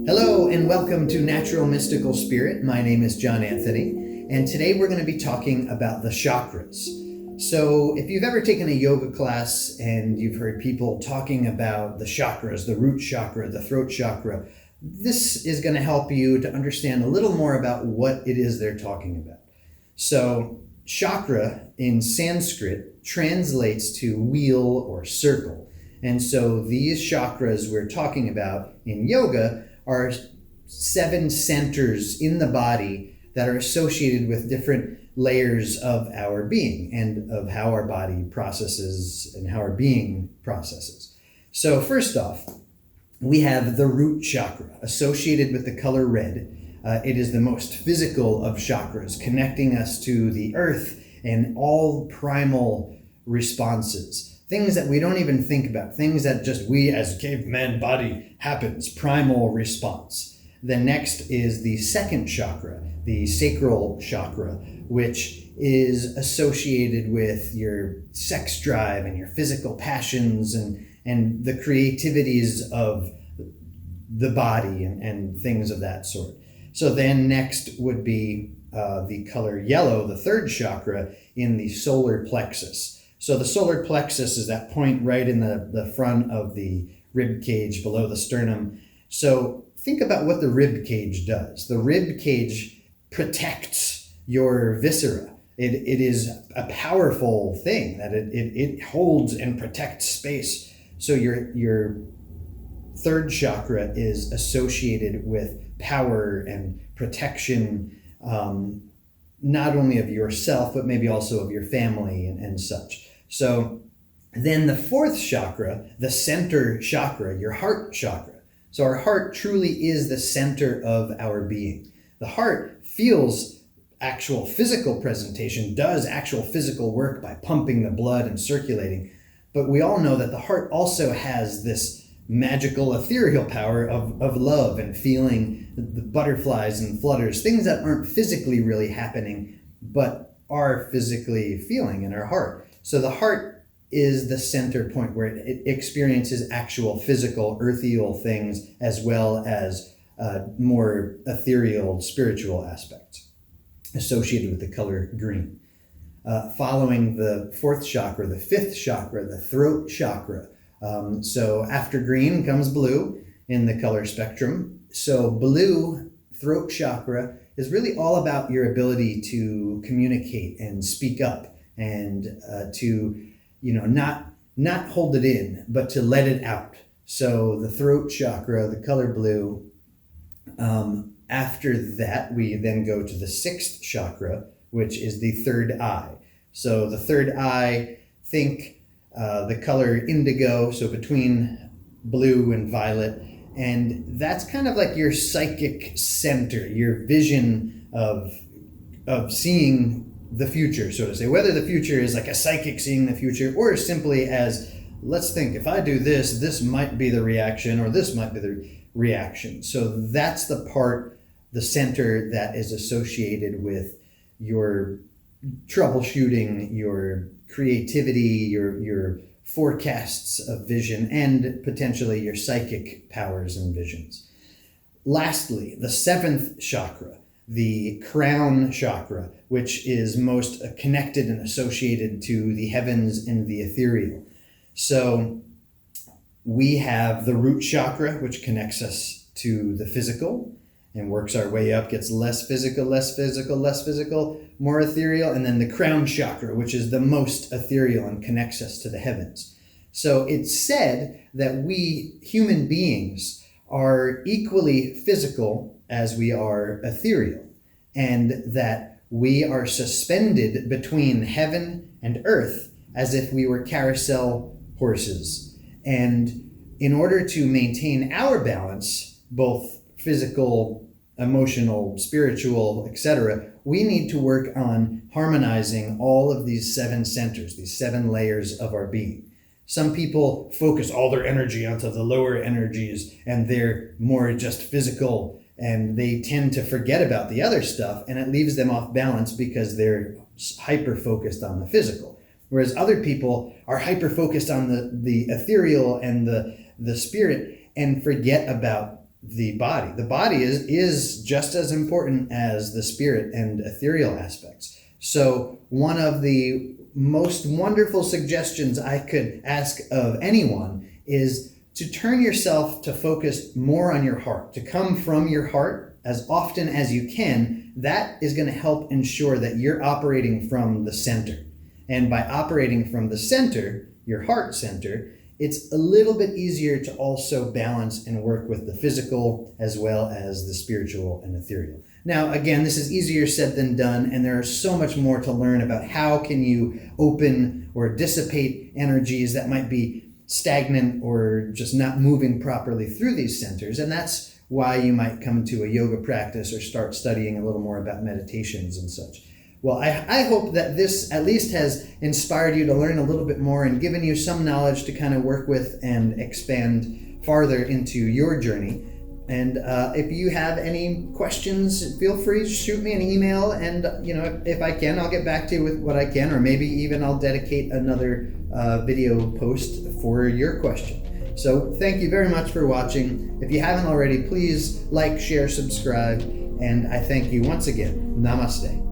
Hello and welcome to Natural Mystical Spirit. My name is John Anthony, and today we're going to be talking about the chakras. So if you've ever taken a yoga class and you've heard people talking about the chakras, the root chakra, the throat chakra, this is going to help you to understand a little more about what it is they're talking about. So chakra in Sanskrit translates to wheel or circle. And so these chakras we're talking about in yoga are 7 centers in the body that are associated with different layers of our being and of how our body processes and how our being processes. So first off, we have the root chakra associated with the color red. It is the most physical of chakras, connecting us to the earth and all primal responses. Things that we don't even think about, things that just we as caveman body happens, primal response. The next is the second chakra, the sacral chakra, which is associated with your sex drive and your physical passions and the creativities of the body and things of that sort. So then next would be the color yellow, the third chakra in the solar plexus. So the solar plexus is that point right in the front of the rib cage below the sternum. So think about what the rib cage does. The rib cage protects your viscera. It is a powerful thing that it holds and protects space. So your third chakra is associated with power and protection, not only of yourself, but maybe also of your family and such. So then the fourth chakra, the center chakra, your heart chakra. So our heart truly is the center of our being. The heart feels actual physical presentation, does actual physical work by pumping the blood and circulating. But we all know that the heart also has this magical ethereal power of love and feeling the butterflies and flutters, things that aren't physically really happening, but are physically feeling in our heart. So the heart is the center point where it experiences actual physical, earthial things as well as more ethereal, spiritual aspects associated with the color green. Following the fourth chakra, the fifth chakra, the throat chakra. So after green comes blue in the color spectrum. So blue throat chakra is really all about your ability to communicate and speak up and to, not hold it in, but to let it out. So the throat chakra, the color blue. After that, we then go to the sixth chakra, which is the third eye. So the third eye, think the color indigo, so between blue and violet. And that's kind of like your psychic center, your vision of seeing the future, so to say, whether the future is like a psychic seeing the future or simply as, let's think, if I do this, this might be the reaction or this might be the reaction. So that's the part, the center that is associated with your troubleshooting, your creativity, your forecasts of vision, and potentially your psychic powers and visions. Lastly, the seventh chakra, the crown chakra, which is most connected and associated to the heavens and the ethereal. So we have the root chakra, which connects us to the physical and works our way up, gets less physical, more ethereal, and then the crown chakra, which is the most ethereal and connects us to the heavens. So it's said that we human beings are equally physical as we are ethereal, and that we are suspended between heaven and earth as if we were carousel horses. And in order to maintain our balance, both physical, emotional, spiritual, etc., we need to work on harmonizing all of these 7 centers, these 7 layers of our being. Some people focus all their energy onto the lower energies and they're more just physical, and they tend to forget about the other stuff, and it leaves them off balance because they're hyper focused on the physical. Whereas other people are hyper focused on the ethereal and the spirit and forget about the body. The body is just as important as the spirit and ethereal aspects. So one of the most wonderful suggestions I could ask of anyone is to turn yourself to focus more on your heart, to come from your heart as often as you can. That is going to help ensure that you're operating from the center. And by operating from the center, your heart center, it's a little bit easier to also balance and work with the physical as well as the spiritual and ethereal. Now, again, this is easier said than done, and there is so much more to learn about how can you open or dissipate energies that might be stagnant or just not moving properly through these centers. And that's why you might come to a yoga practice or start studying a little more about meditations and such. Well, I hope that this at least has inspired you to learn a little bit more and given you some knowledge to kind of work with and expand farther into your journey. And if you have any questions, feel free to shoot me an email, and if I can, I'll get back to you with what I can, or maybe even I'll dedicate another video post for your question. So thank you very much for watching. If you haven't already, please like, share, subscribe, and I thank you once again. Namaste.